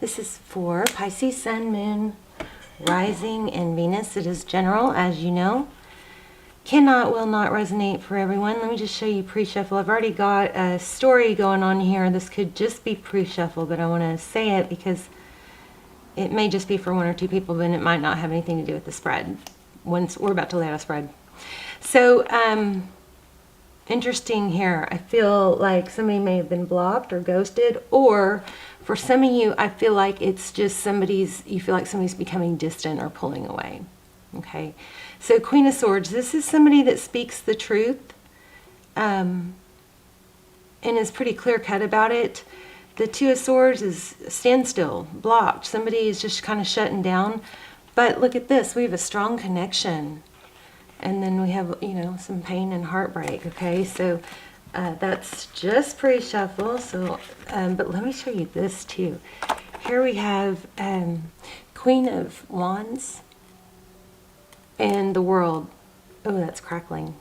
This is for Pisces, Sun, Moon, Rising, and Venus. It is general, as you know. Cannot, will not resonate for everyone. Let me just show you pre-shuffle. I've already got a story going on here. This could just be pre-shuffle, but I want to say it because it may just be for one or two people, but it might not have anything to do with the spread. Once we're about to lay out a spread. So, interesting here. I feel like somebody may have been blocked or ghosted, or for some of you, I feel like it's just you feel like somebody's becoming distant or pulling away. Okay. So Queen of Swords, this is somebody that speaks the truth, and is pretty clear cut about it. The Two of Swords is standstill, blocked. Somebody is just kind of shutting down. But look at this. We have a strong connection. And then we have, you know, some pain and heartbreak. Okay, so that's just pre-shuffle. So, but let me show you this too. Here we have Queen of Wands and the World. Oh, that's crackling.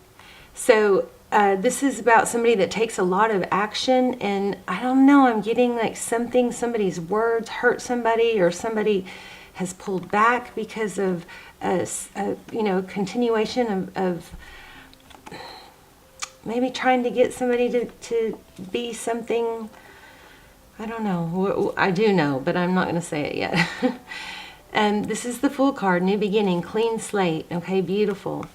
So this is about somebody that takes a lot of action, and I don't know, I'm getting like somebody's words hurt somebody, or somebody has pulled back because of you know, continuation of maybe trying to get somebody to be something. I don't know. I do know, but I'm not going to say it yet. And this is the Fool card, new beginning, clean slate. Okay, beautiful.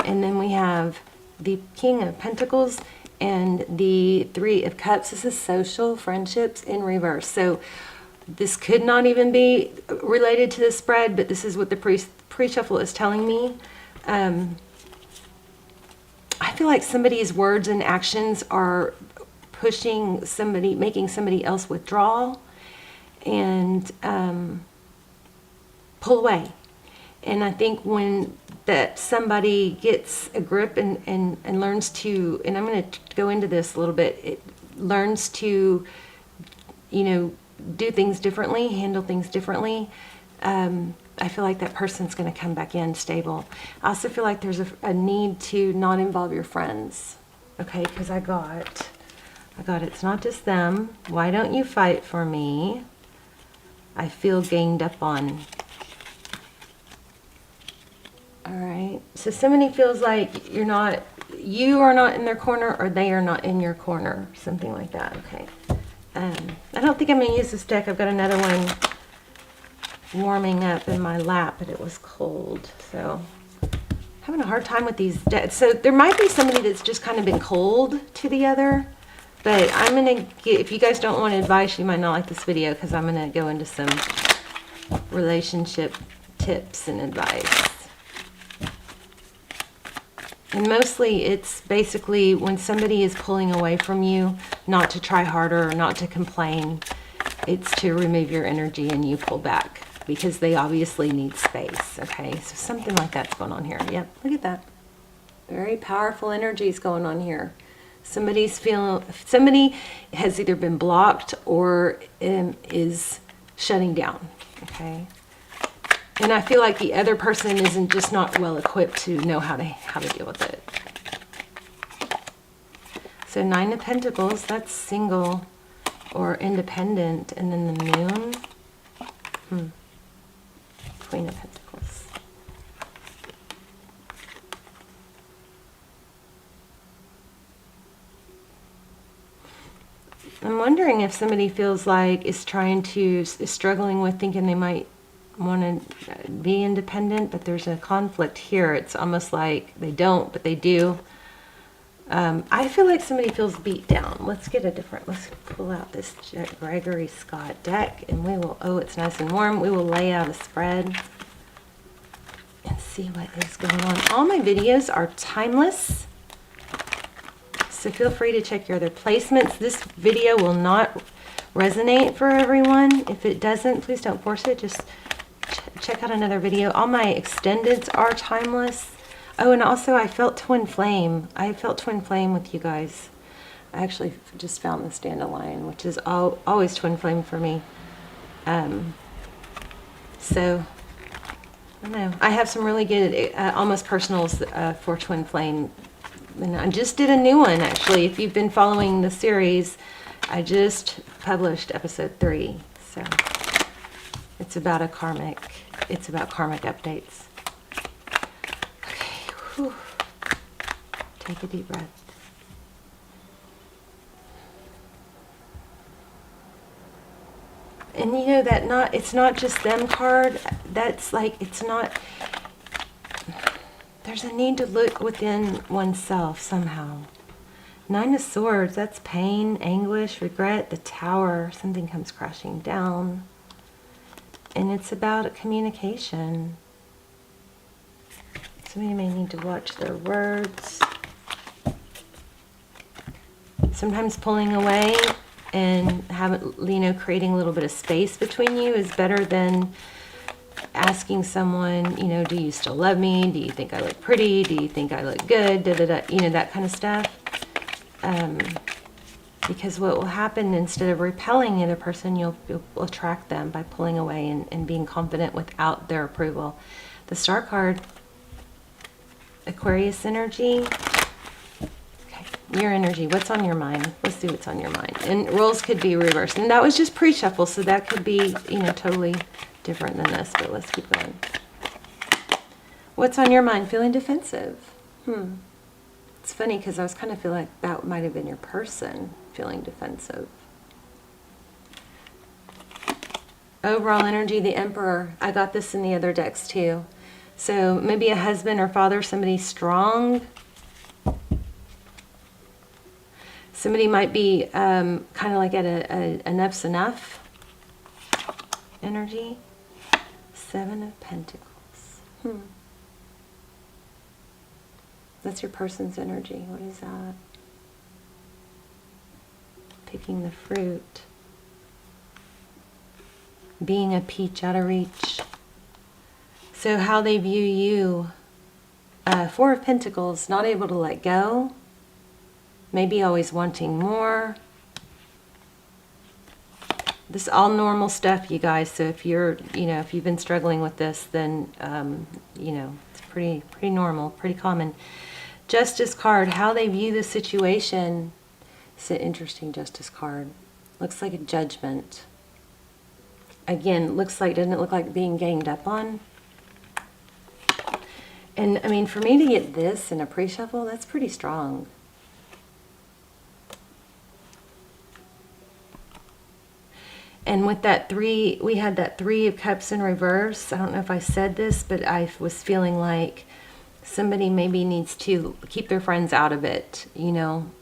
And then we have the King of Pentacles and the Three of Cups. This is social friendships in reverse. So this could not even be related to the spread, but this is what the pre-shuffle is telling me. I feel like somebody's words and actions are pushing somebody, making somebody else withdraw and pull away. And I think when that somebody gets a grip and learns to, and I'm going to go into this a little bit, it learns to, you know, do things differently, handle things differently, I feel like that person's going to come back in stable. I also feel like there's a need to not involve your friends. Okay, because I got it's not just them. Why don't you fight for me? I feel ganged up on. All right, so somebody feels like you are not in their corner, or they are not in your corner, something like that. Okay. I don't think I'm going to use this deck. I've got another one warming up in my lap, but it was cold. So having a hard time with these decks. So there might be somebody that's just kind of been cold to the other. But I'm going to get, if you guys don't want advice, you might not like this video, because I'm going to go into some relationship tips and advice. And mostly it's basically when somebody is pulling away from you, not to try harder or not to complain. It's to remove your energy and you pull back, because they obviously need space. Okay, so something like that's going on here. Yep, look at that. Very powerful energies going on here. Somebody has either been blocked or is shutting down. Okay. And I feel like the other person isn't just not well equipped to know how to deal with it. So Nine of Pentacles, that's single or independent. And then the Moon. Queen of Pentacles. I'm wondering if somebody feels like is struggling with thinking they might want to be independent, but there's a conflict here. It's almost like they don't, but they do. I feel like somebody feels beat down. Let's pull out this Gregory Scott deck, and we will, oh, it's nice and warm. We will lay out a spread and see what is going on. All my videos are timeless, so feel free to check your other placements. This video will not resonate for everyone. If it doesn't, please don't force it. Just check out another video. All my extendeds are timeless. Oh, and also I felt twin flame. I felt twin flame with you guys. I actually just found the dandelion, which is always twin flame for me. So I don't know. I have some really good almost personals for twin flame. And I just did a new one, actually. If you've been following the series, I just published episode 3. So It's about karmic updates. Okay, whew. Take a deep breath. And you know that it's not just them card. That's like, it's not, there's a need to look within oneself somehow. Nine of Swords, that's pain, anguish, regret, the Tower, something comes crashing down. And it's about communication. Somebody may need to watch their words. Sometimes pulling away and creating a little bit of space between you is better than asking someone, do you still love me? Do you think I look pretty? Do you think I look good? That kind of stuff. Because what will happen, instead of repelling the other person, you'll attract them by pulling away and being confident without their approval. The Star card, Aquarius energy. Okay, your energy, what's on your mind? Let's see what's on your mind. And roles could be reversed. And that was just pre-shuffle, so that could be, totally different than this, but let's keep going. What's on your mind? Feeling defensive. It's funny because I was kind of feeling like that might have been your person, feeling defensive. Overall energy, the Emperor. I got this in the other decks too. So maybe a husband or father, somebody strong. Somebody might be kind of like at a enough's enough energy. Seven of Pentacles. That's your person's energy. What is that? Picking the fruit. Being a peach out of reach. So how they view you. Four of Pentacles, not able to let go. Maybe always wanting more. This is all normal stuff, you guys. So if you're, if you've been struggling with this, then, it's pretty normal, pretty common. Justice card, how they view the situation. It's an interesting Justice card. Looks like a judgment. Again, doesn't it look like being ganged up on? And I mean, for me to get this in a pre-shuffle, that's pretty strong. And with that three, we had that Three of Cups in reverse. I don't know if I said this, but I was feeling like somebody maybe needs to keep their friends out of it,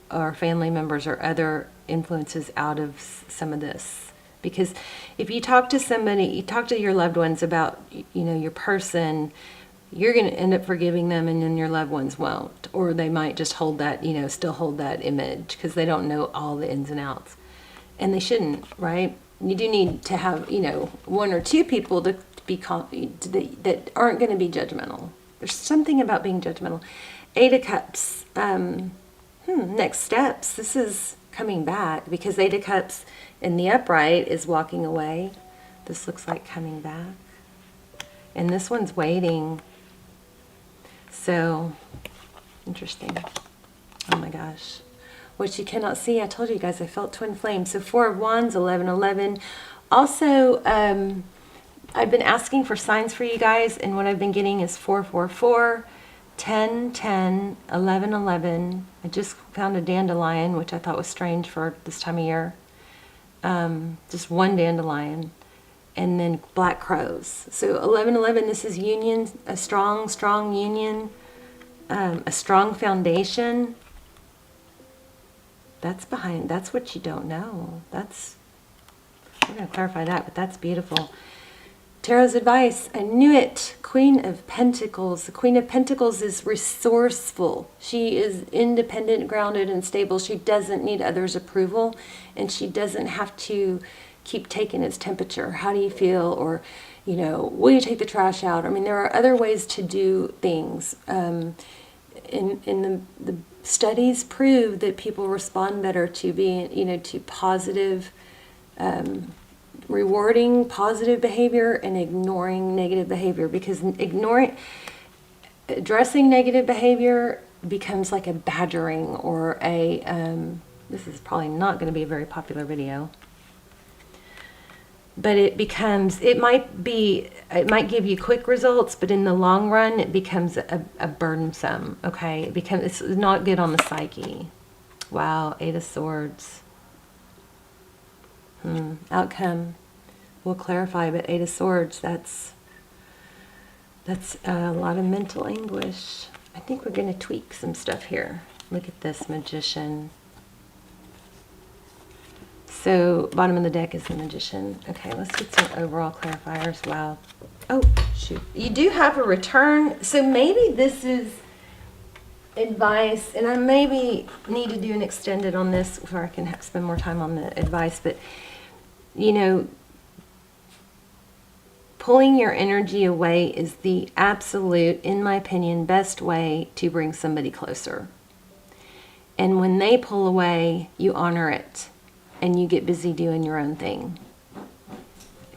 or family members or other influences out of some of this. Because if you talk to somebody, you talk to your loved ones about, your person, you're going to end up forgiving them, and then your loved ones won't. Or they might just hold that, still hold that image because they don't know all the ins and outs. And they shouldn't, right? You do need to have, one or two people to be that aren't going to be judgmental. There's something about being judgmental. Eight of Cups. Next steps. This is coming back because Eight of Cups in the upright is walking away. This looks like coming back. And this one's waiting. So, interesting. Oh my gosh. What you cannot see, I told you guys, I felt twin flames. So Four of Wands, 1111. Also, I've been asking for signs for you guys, and what I've been getting is 444, 10, 10, 11, 11. I just found a dandelion, which I thought was strange for this time of year. Just one dandelion. And then black crows. So 1111, this is union, a strong, strong union, a strong foundation. That's what you don't know. We're going to clarify that, but that's beautiful. Tarot's advice, I knew it. Queen of Pentacles. The Queen of Pentacles is resourceful. She is independent, grounded, and stable. She doesn't need others' approval, and she doesn't have to keep taking its temperature. How do you feel? Or, will you take the trash out? I mean, there are other ways to do things. In the studies prove that people respond better to being, to positive, rewarding positive behavior and ignoring negative behavior, because addressing negative behavior becomes like a badgering or this is probably not going to be a very popular video. but it might give you quick results, but in the long run, it becomes a burdensome, okay? It's not good on the psyche. Wow, Eight of Swords. Outcome. We'll clarify, but Eight of Swords, that's a lot of mental anguish. I think we're going to tweak some stuff here. Look at this, Magician. So, bottom of the deck is the Magician. Okay, let's get some overall clarifiers. Wow. Oh, shoot. You do have a return. So maybe this is advice, and I maybe need to do an extended on this before I can spend more time on the advice. But, you know, pulling your energy away is the absolute, in my opinion, best way to bring somebody closer. And when they pull away, you honor it. And you get busy doing your own thing.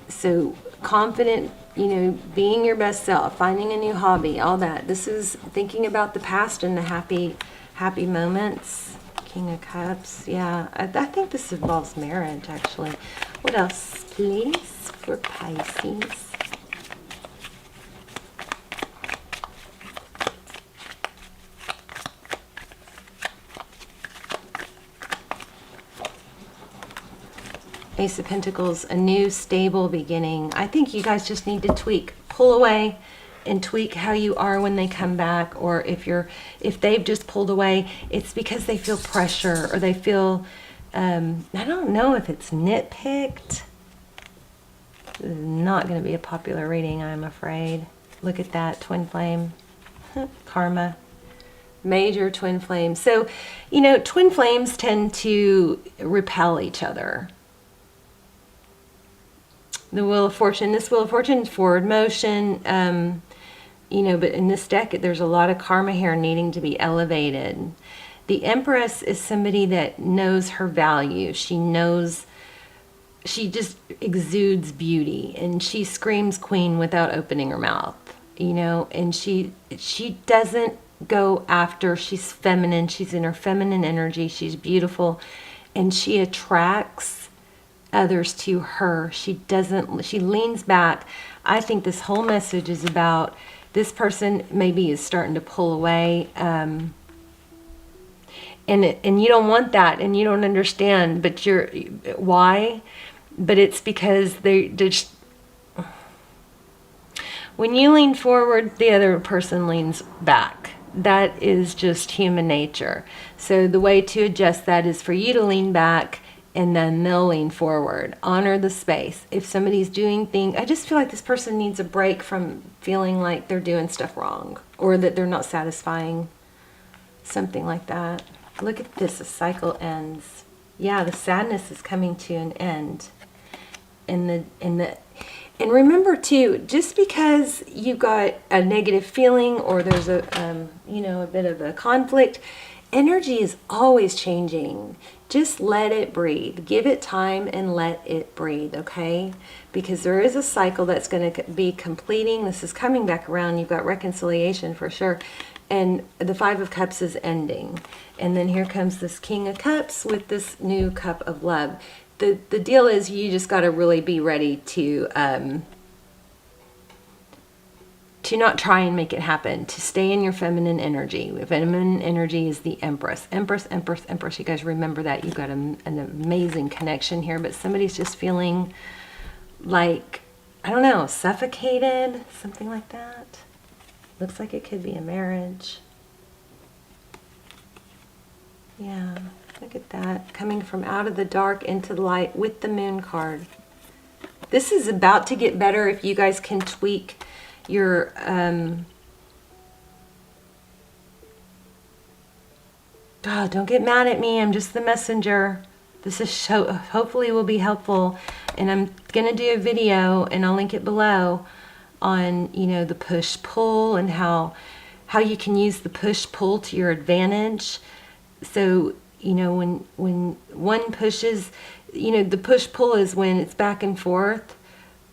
So confident, you know, being your best self, finding a new hobby, all that. This is thinking about the past and the happy moments. King of Cups. Yeah, I think this involves marriage, actually. What else, please, for Pisces? Ace of Pentacles, a new stable beginning. I think you guys just need to tweak, pull away and tweak how you are when they come back. Or if they've just pulled away, it's because they feel pressure, or they feel, I don't know if it's nitpicked. This is not going to be a popular reading, I'm afraid. Look at that, twin flame. Karma. Major twin flame. So, you know, twin flames tend to repel each other. The Wheel of Fortune. This Wheel of Fortune is forward motion, you know, but in this deck, there's a lot of karma here needing to be elevated. The Empress is somebody that knows her value. She just exudes beauty, and she screams queen without opening her mouth, you know, and she doesn't go after, she's feminine, she's in her feminine energy, she's beautiful, and she attracts others to her. She leans back. I think this whole message is about this person maybe is starting to pull away, and you don't want that, and you don't understand, but why? But it's because they just, when you lean forward, the other person leans back. That is just human nature. So the way to adjust that is for you to lean back, and then they'll lean forward. Honor the space. If somebody's doing things, I just feel like this person needs a break from feeling like they're doing stuff wrong, or that they're not satisfying. Something like that. Look at this, a cycle ends. Yeah, the sadness is coming to an end. And remember too, just because you've got a negative feeling, or there's a bit of a conflict, energy is always changing. Just let it breathe. Give it time and let it breathe, okay? Because there is a cycle that's going to be completing. This is coming back around. You've got reconciliation for sure. And the Five of Cups is ending. And then here comes this King of Cups with this new cup of love. The deal is, you just got to really be ready to not try and make it happen, to stay in your feminine energy. Feminine energy is the Empress. Empress, Empress, Empress. You guys remember that. You've got an amazing connection here, but somebody's just feeling like, I don't know, suffocated, something like that. Looks like it could be a marriage. Yeah, look at that. Coming from out of the dark into the light with the Moon card. This is about to get better if you guys can tweak your don't get mad at me, I'm just the messenger. This is hopefully will be helpful, and I'm gonna do a video, and I'll link it below, on, you know, the push-pull and how you can use the push-pull to your advantage. So, you know, when one pushes, you know, the push-pull is when it's back and forth,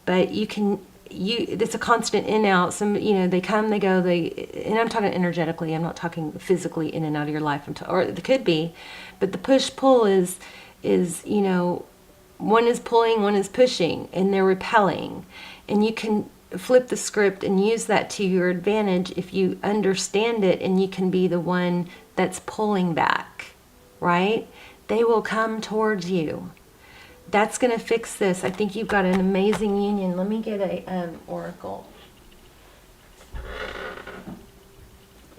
but it's a constant in out. Some, you know, they come, they go, and I'm talking energetically, I'm not talking physically in and out of your life, or it could be, but the push pull is, you know, one is pulling, one is pushing, and they're repelling. And you can flip the script and use that to your advantage if you understand it, and you can be the one that's pulling back, right? They will come towards you. That's going to fix this. I think you've got an amazing union. Let me get a oracle.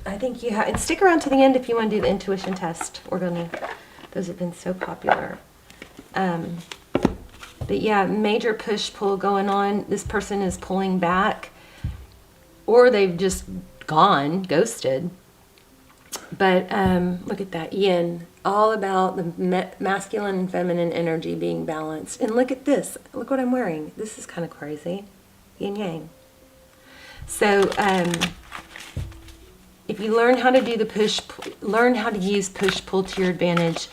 I think you have, and stick around to the end if you want to do the intuition test. Those have been so popular. But yeah, major push-pull going on. This person is pulling back, or they've just gone, ghosted. But look at that, yin, all about the masculine and feminine energy being balanced. And look at this. Look what I'm wearing. This is kind of crazy. Yin yang. So if you learn how to do the learn how to use push-pull to your advantage,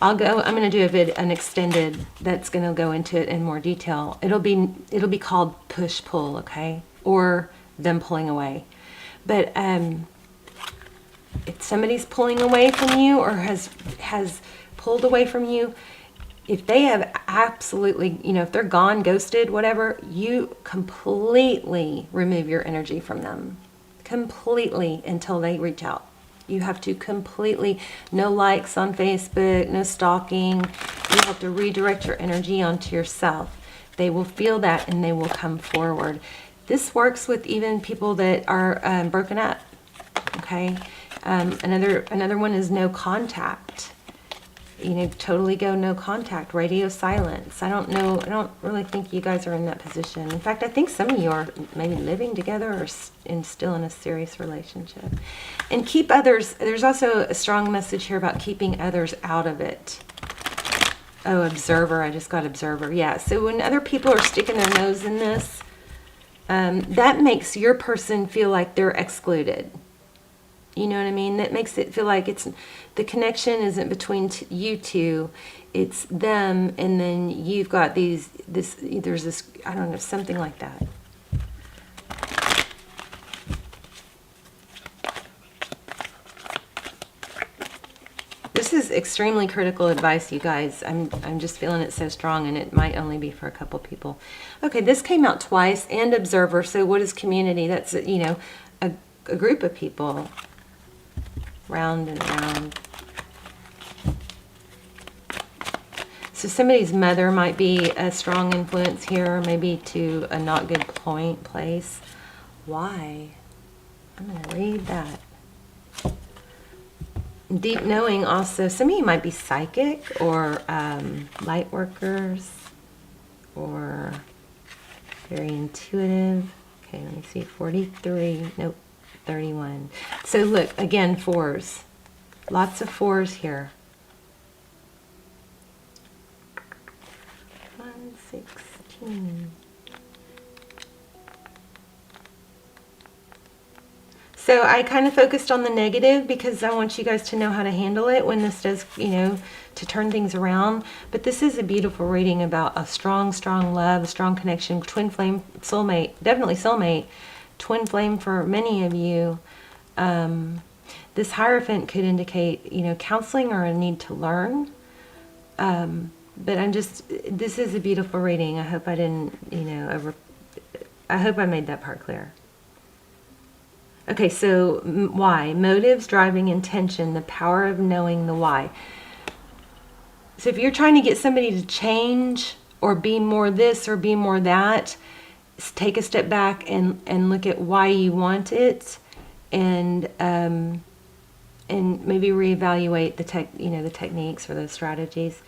I'm going to do an extended that's going to go into it in more detail. It'll be called push-pull, okay? Or them pulling away. But if somebody's pulling away from you or has pulled away from you, if they have absolutely, if they're gone, ghosted, whatever, you completely remove your energy from them. Completely, until they reach out. You have to completely, no likes on Facebook, no stalking. You have to redirect your energy onto yourself. They will feel that and they will come forward. This works with even people that are broken up, okay? Another one is no contact. Totally go no contact, radio silence. I don't really think you guys are in that position. In fact, I think some of you are maybe living together or still in a serious relationship. And keep others, there's also a strong message here about keeping others out of it. Oh, observer, I just got observer. Yeah, so when other people are sticking their nose in this, that makes your person feel like they're excluded. You know what I mean? That makes it feel like the connection isn't between you two, it's them, and then you've got there's this, I don't know, something like that. This is extremely critical advice, you guys. I'm just feeling it so strong, and it might only be for a couple people. Okay, this came out twice, and observer. So what is community? That's, a group of people. Round and round. So somebody's mother might be a strong influence here, maybe to a not good place. Why? I'm going to read that. Deep knowing also. Some of you might be psychic or light workers or very intuitive. Okay, let me see. 43. Nope. 31. So look, again, fours. Lots of fours here. 116. So I kind of focused on the negative because I want you guys to know how to handle it when this does, to turn things around. But this is a beautiful reading about a strong, strong love, a strong connection, twin flame, soulmate, definitely soulmate. Twin flame for many of you. This Hierophant could indicate, counseling or a need to learn. But this is a beautiful reading. I hope I didn't, I hope I made that part clear. Okay, so why? Motives, driving intention, the power of knowing the why. So if you're trying to get somebody to change or be more this or be more that, take a step back and look at why you want it, and maybe reevaluate the techniques or the strategies.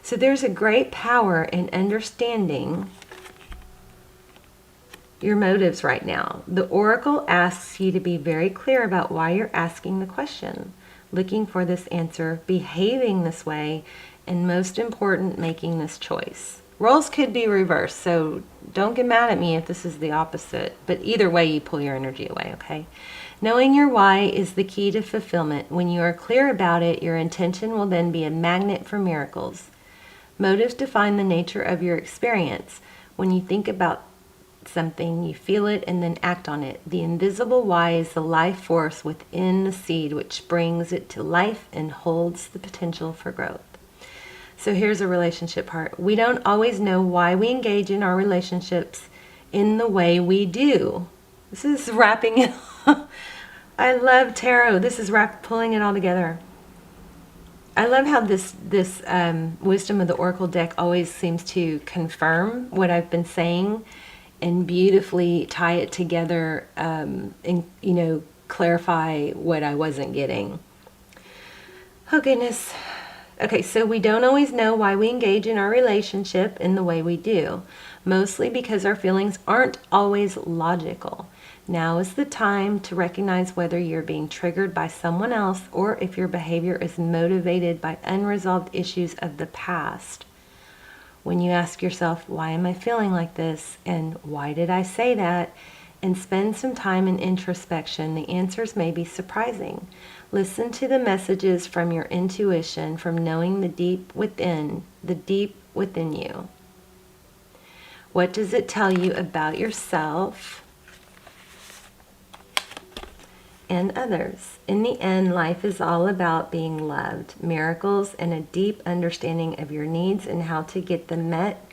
So there's a great power in understanding your motives right now. The oracle asks you to be very clear about why you're asking the question, looking for this answer, behaving this way, and most important, making this choice. Roles could be reversed, so don't get mad at me if this is the opposite. But either way, you pull your energy away, okay? Knowing your why is the key to fulfillment. When you are clear about it, your intention will then be a magnet for miracles. Motives define the nature of your experience. When you think about something, you feel it and then act on it. The invisible why is the life force within the seed, which brings it to life and holds the potential for growth. So here's a relationship part. We don't always know why we engage in our relationships in the way we do. This is wrapping it. I love tarot. This is pulling it all together. I love how this Wisdom of the Oracle deck always seems to confirm what I've been saying and beautifully tie it together, and clarify what I wasn't getting. Oh goodness. Okay, so we don't always know why we engage in our relationship in the way we do, mostly because our feelings aren't always logical. Now is the time to recognize whether you're being triggered by someone else or if your behavior is motivated by unresolved issues of the past. When you ask yourself, why am I feeling like this? And why did I say that? And spend some time in introspection, the answers may be surprising. Listen to the messages from your intuition, from knowing the deep within you. What does it tell you about yourself and others? In the end, life is all about being loved. Miracles and a deep understanding of your needs and how to get them met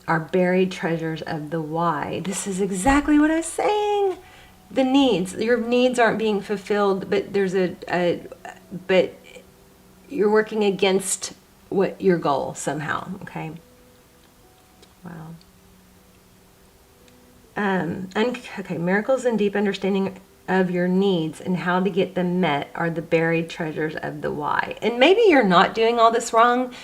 are buried treasures of the why. This is exactly what I was saying. The needs. Your needs aren't being fulfilled, but but you're working against what your goal somehow. Okay. Wow. Okay. Miracles and deep understanding of your needs and how to get them met are the buried treasures of the why. And maybe you're not doing all this wrong.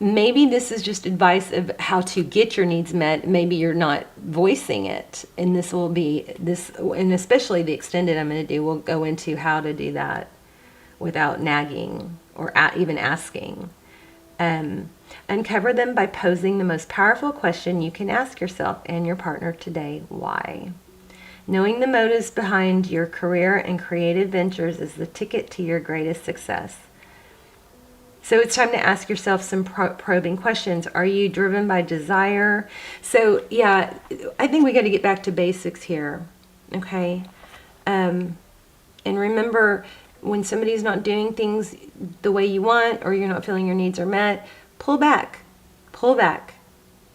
Maybe this is just advice of how to get your needs met. Maybe you're not voicing it. And this will be this, and especially the extended I'm going to do, we'll go into how to do that without nagging or even asking. Uncover them by posing the most powerful question you can ask yourself and your partner today: why? Knowing the motives behind your career and creative ventures is the ticket to your greatest success. So it's time to ask yourself some probing questions. Are you driven by desire? So yeah, I think we got to get back to basics here. Okay. And remember, when somebody's not doing things the way you want, or you're not feeling your needs are met, pull back. Pull back.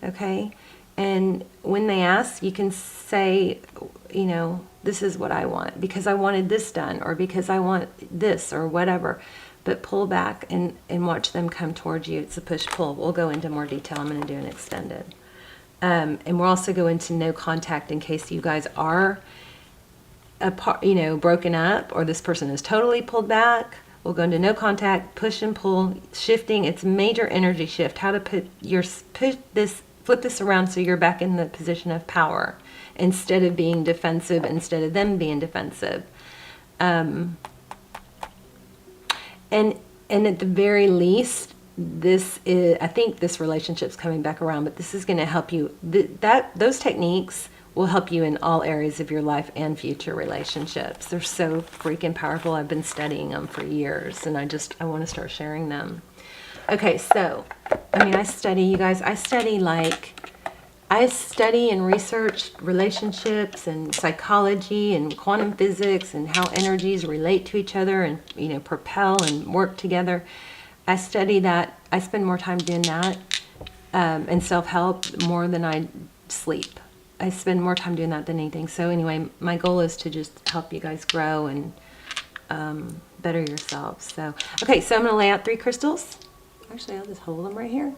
Okay. And when they ask, you can say, this is what I want because I wanted this done, or because I want this, or whatever. But pull back and watch them come towards you. It's a push-pull. We'll go into more detail. I'm going to do an extended. And we'll also go into no contact in case you guys are apart, broken up, or this person is totally pulled back. We'll go into no contact, push and pull, shifting. It's major energy shift. How to flip this around so you're back in the position of power instead of being defensive, instead of them being defensive. And at the very least, I think this relationship's coming back around, but this is going to help you. Those techniques will help you in all areas of your life and future relationships. They're so freaking powerful. I've been studying them for years, and I want to start sharing them. Okay, so, I study, you guys. I study and research relationships and psychology and quantum physics and how energies relate to each other and, propel and work together. I study that. I spend more time doing that and self-help more than I sleep. I spend more time doing that than anything. So anyway, my goal is to just help you guys grow and better yourselves. So, okay, so I'm going to lay out 3 crystals. Actually, I'll just hold them right here.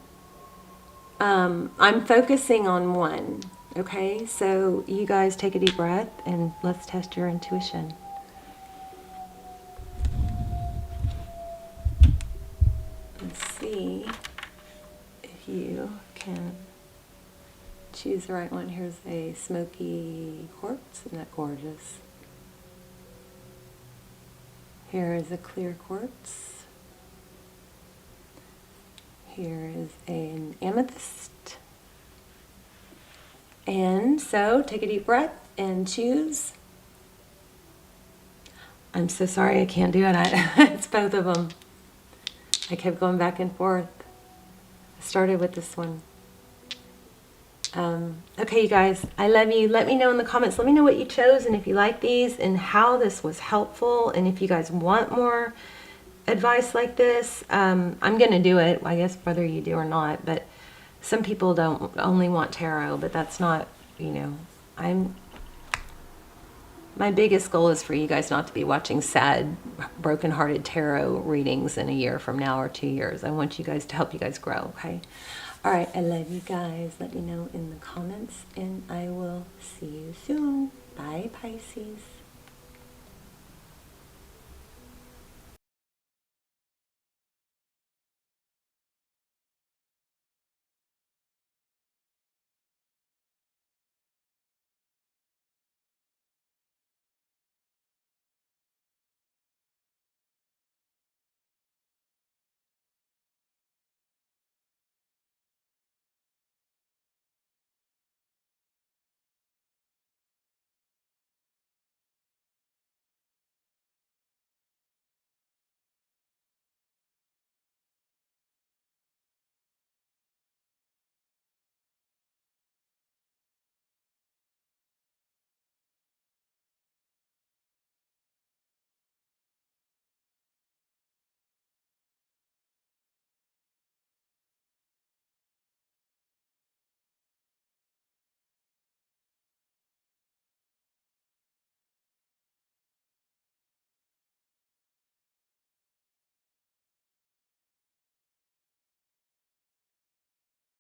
I'm focusing on one, okay? So you guys take a deep breath and let's test your intuition. Let's see if you can choose the right one. Here's a smoky quartz. Isn't that gorgeous? Here is a clear quartz. Here is an amethyst. And so take a deep breath and choose. I'm so sorry I can't do it. It's both of them. I kept going back and forth. I started with this one. Okay, you guys, I love you. Let me know in the comments. Let me know what you chose and if you like these and how this was helpful, and if you guys want more advice like this, I'm going to do it, I guess, whether you do or not, but some people don't only want tarot, but that's not, you know, my biggest goal is for you guys not to be watching sad, broken-hearted tarot readings in a year from now or 2 years. I want you guys to help you guys grow, okay? All right, I love you guys. Let me know in the comments, and I will see you soon. Bye, Pisces.